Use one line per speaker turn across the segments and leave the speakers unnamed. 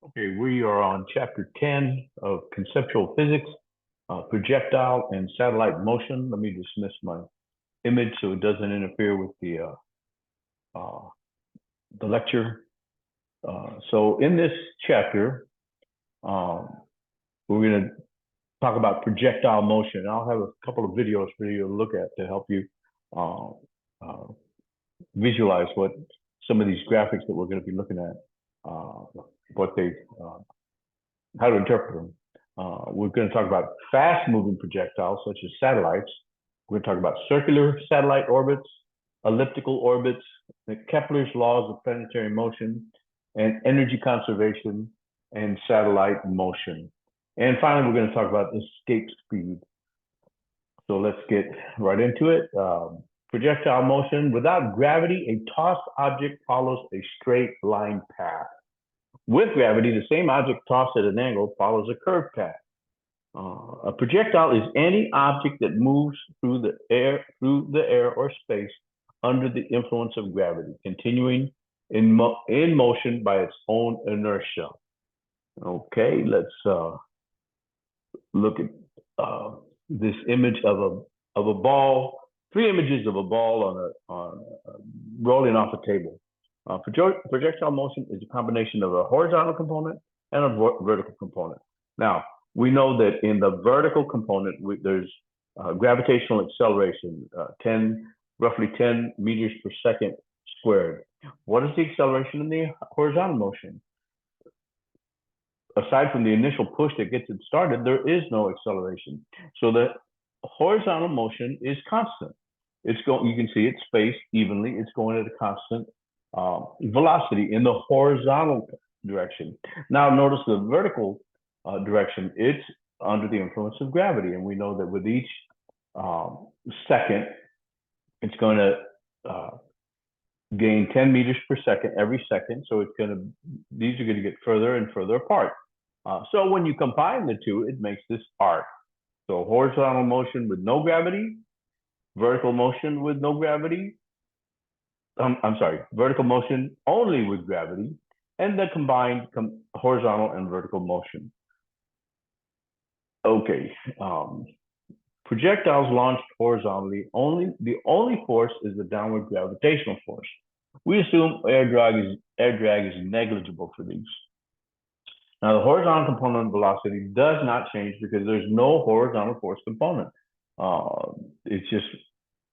Okay, we are on chapter 10 of conceptual physics, projectile and satellite motion. Let me dismiss my image so it doesn't interfere with the lecture. So in this chapter, we're going to talk about projectile motion. I'll have a couple of videos for you to look at to help you visualize what some of these graphics that we're going to be looking at, what they how to interpret them. We're going to talk about fast-moving projectiles, such as satellites. We're going to talk about circular satellite orbits, elliptical orbits, Kepler's laws of planetary motion, and energy conservation and satellite motion. And finally, we're going to talk about escape speed. So let's get right into it. Projectile motion. Without gravity, a tossed object follows a straight line path. With gravity, the same object tossed at an angle follows a curved path. A projectile is any object that moves through the air or space under the influence of gravity, continuing in motion by its own inertia. Okay, let's look at this image of a ball. Three images of a ball on rolling off a table. Projectile motion is a combination of a horizontal component and a vertical component. Now, we know that in the vertical component, there's gravitational acceleration, roughly 10 meters per second squared. What is the acceleration in the horizontal motion? Aside from the initial push that gets it started, there is no acceleration. So the horizontal motion is constant. You can see it's spaced evenly. It's going at a constant velocity in the horizontal direction. Now notice the vertical direction, it's under the influence of gravity. And we know that with each second, it's going to gain 10 meters per second every second. So these are going to get further and further apart. So when you combine the two, it makes this arc. So horizontal motion with no gravity, vertical motion with no gravity. I'm sorry, vertical motion only with gravity, and the combined horizontal and vertical motion. Okay, projectiles launched horizontally, the only force is the downward gravitational force. We assume air drag is negligible for these. Now, the horizontal component of velocity does not change because there's no horizontal force component. It's just,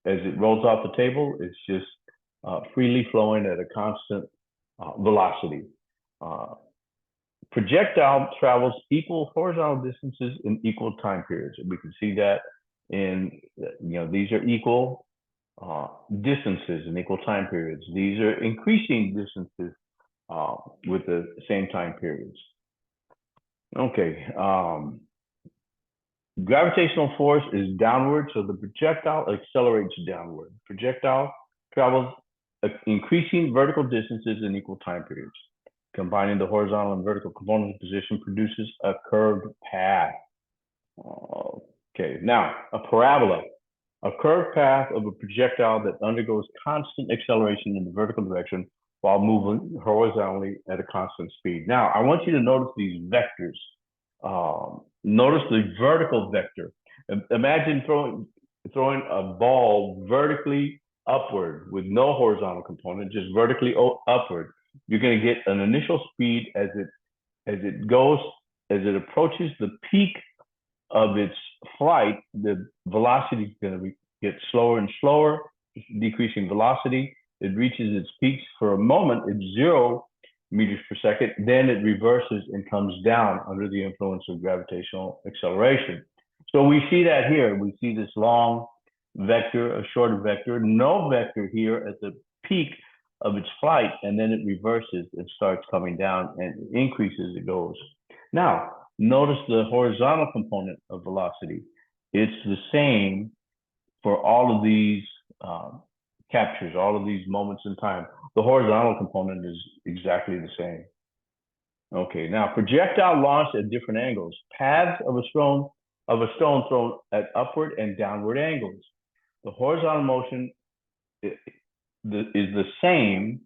as it rolls off the table, it's just freely flowing at a constant velocity. Projectile travels equal horizontal distances in equal time periods. And we can see that these are equal distances in equal time periods. These are increasing distances with the same time periods. Okay, gravitational force is downward, so the projectile accelerates downward. Projectile travels increasing vertical distances in equal time periods. Combining the horizontal and vertical component position produces a curved path. Okay, now a parabola, a curved path of a projectile that undergoes constant acceleration in the vertical direction while moving horizontally at a constant speed. Now, I want you to notice these vectors. Notice the vertical vector. Imagine throwing a ball vertically upward with no horizontal component, just vertically upward. You're going to get an initial speed as it approaches the peak of its flight. The velocity is going to get slower and slower, decreasing velocity. It reaches its peaks for a moment at 0 meters per second. Then it reverses and comes down under the influence of gravitational acceleration. So we see that here. We see this long vector, a shorter vector, no vector here at the peak of its flight, and then it reverses and starts coming down and increases as it goes. Now, notice the horizontal component of velocity. It's the same for all of these captures, all of these moments in time. The horizontal component is exactly the same. Okay, now projectile launched at different angles. Paths of a stone thrown at upward and downward angles. The horizontal motion is the same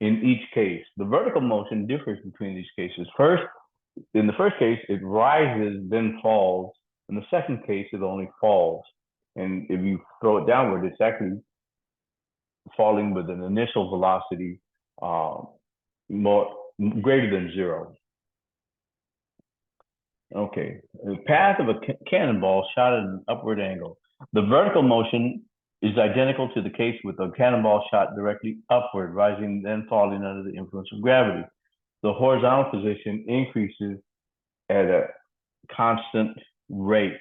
in each case. The vertical motion differs between these cases. First, in the first case, it rises, then falls. In the second case, it only falls. And if you throw it downward, it's actually falling with an initial velocity more greater than 0. Okay, the path of a cannonball shot at an upward angle. The vertical motion is identical to the case with a cannonball shot directly upward, rising then falling under the influence of gravity. The horizontal position increases at a constant rate.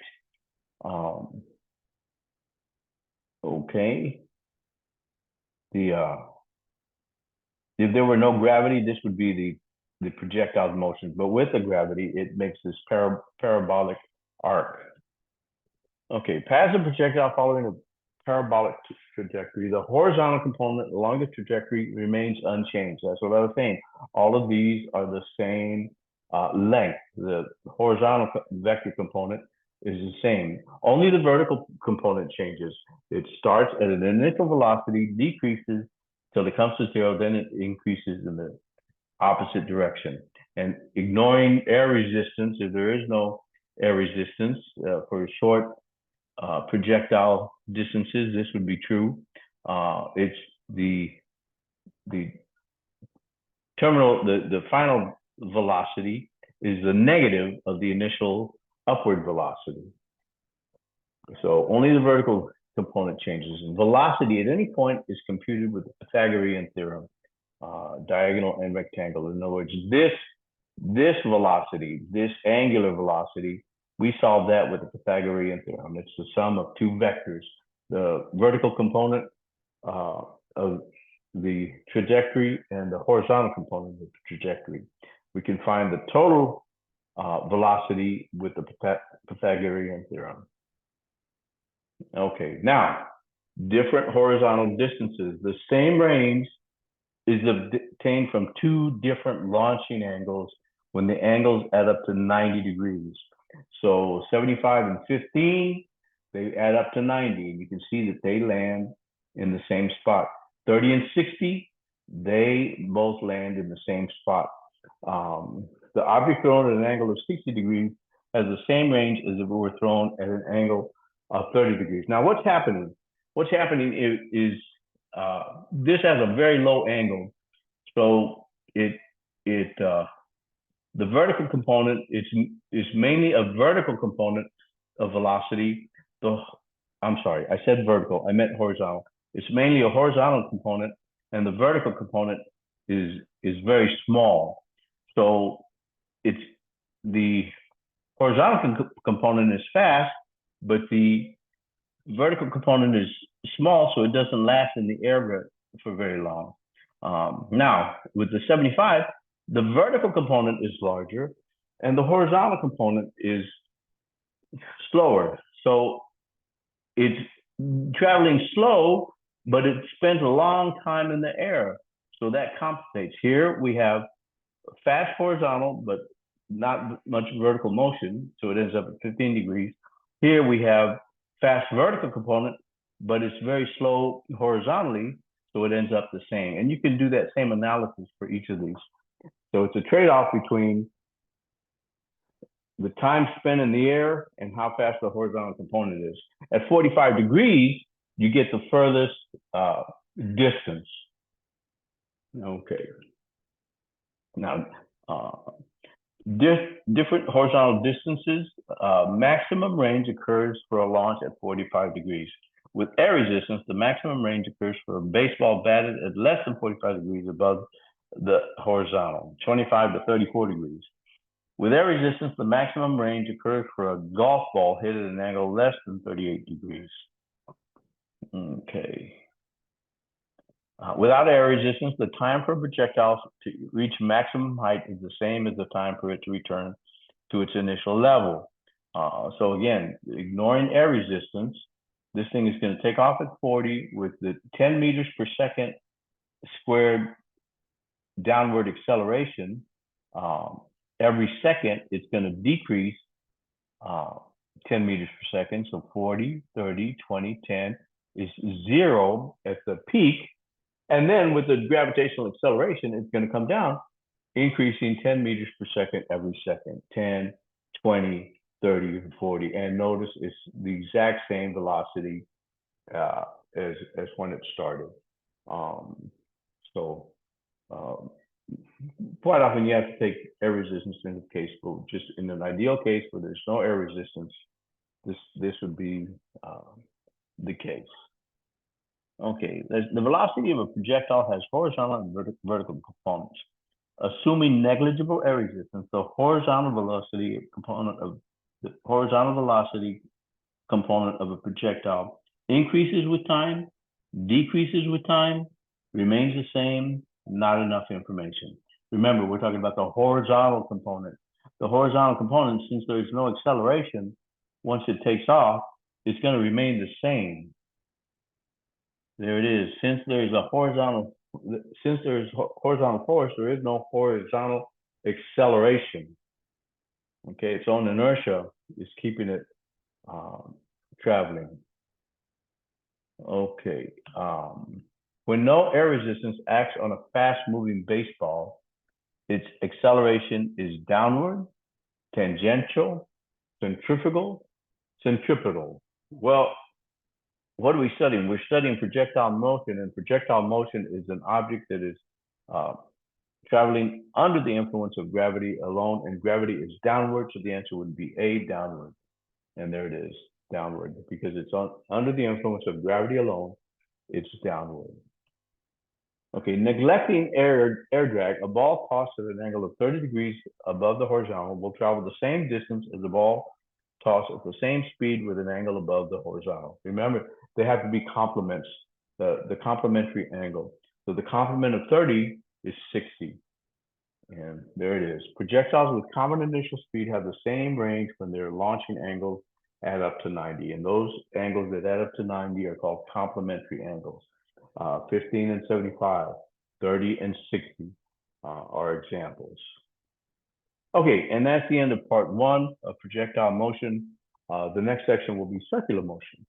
Okay. If there were no gravity, this would be the projectile's motion, but with the gravity, it makes this parabolic arc. Okay, paths of projectile following a parabolic trajectory. The horizontal component along the trajectory remains unchanged. That's what I was saying. All of these are the same length. The horizontal vector component is the same. Only the vertical component changes. It starts at an initial velocity, decreases till it comes to 0, then it increases in the opposite direction. And ignoring air resistance, if there is no air resistance for short projectile distances, this would be true. It's the terminal, the final velocity is the negative of the initial upward velocity. So only the vertical component changes. And velocity at any point is computed with the Pythagorean theorem, diagonal and rectangle. In other words, this velocity, this angular velocity, we solve that with the Pythagorean theorem. It's the sum of two vectors, the vertical component of the trajectory and the horizontal component of the trajectory. We can find the total velocity with the Pythagorean theorem. Okay, now, different horizontal distances. The same range is obtained from two different launching angles when the angles add up to 90 degrees. So 75 and 15, they add up to 90. And you can see that they land in the same spot. 30 and 60, they both land in the same spot. The object thrown at an angle of 60 degrees has the same range as if it were thrown at an angle of 30 degrees. Now, what's happening? What's happening is this has a very low angle. So the vertical component is mainly a vertical component of velocity. I'm sorry, I said vertical, I meant horizontal. It's mainly a horizontal component, and the vertical component is very small. So it's the horizontal component is fast, but the vertical component is small, so it doesn't last in the air for very long. Now, with the 75, the vertical component is larger, and the horizontal component is slower. So it's traveling slow, but it spends a long time in the air. So that compensates. Here we have fast horizontal, but not much vertical motion. So it ends up at 15 degrees. Here we have fast vertical component, but it's very slow horizontally. So it ends up the same. And you can do that same analysis for each of these. So it's a trade-off between the time spent in the air and how fast the horizontal component is. At 45 degrees, you get the furthest distance. Okay. Now, different horizontal distances, maximum range occurs for a launch at 45 degrees. With air resistance, the maximum range occurs for a baseball batted at less than 45 degrees above the horizontal, 25 to 34 degrees. With air resistance, the maximum range occurs for a golf ball hit at an angle less than 38 degrees. Okay. Without air resistance, the time for projectiles to reach maximum height is the same as the time for it to return to its initial level. So again, ignoring air resistance, this thing is going to take off at 40 with the 10 meters per second squared downward acceleration. Every second, it's going to decrease 10 meters per second. So 40, 30, 20, 10 is 0 at the peak. And then with the gravitational acceleration, it's going to come down, increasing 10 meters per second every second, 10, 20, 30, 40. And notice it's the exact same velocity as when it started. So quite often you have to take air resistance into the case, but just in an ideal case where there's no air resistance, this would be the case. Okay, the velocity of a projectile has horizontal and vertical components. Assuming negligible air resistance, the horizontal velocity component of a projectile increases with time, decreases with time, remains the same. Not enough information. Remember, we're talking about the horizontal component. The horizontal component, since there is no acceleration, once it takes off, it's going to remain the same. There it is. Since there is horizontal force, there is no horizontal acceleration. Okay, its own inertia is keeping it traveling. Okay. When no air resistance acts on a fast-moving baseball, its acceleration is downward, tangential, centrifugal. Well, what are we studying? We're studying projectile motion, and projectile motion is an object that is traveling under the influence of gravity alone, and gravity is downward, so the answer would be A, downward. And there it is, downward, because it's under the influence of gravity alone, it's downward. Okay, neglecting air drag, a ball tossed at an angle of 30 degrees above the horizontal will travel the same distance as the ball tossed at the same speed with an angle above the horizontal. Remember, they have to be complements, the complementary angle. So the complement of 30 is 60. And there it is. Projectiles with common initial speed have the same range when their launching angles add up to 90. And those angles that add up to 90 are called complementary angles. 15 and 75, 30 and 60 are examples. Okay, and that's the end of part 1 of projectile motion. The next section will be circular motion.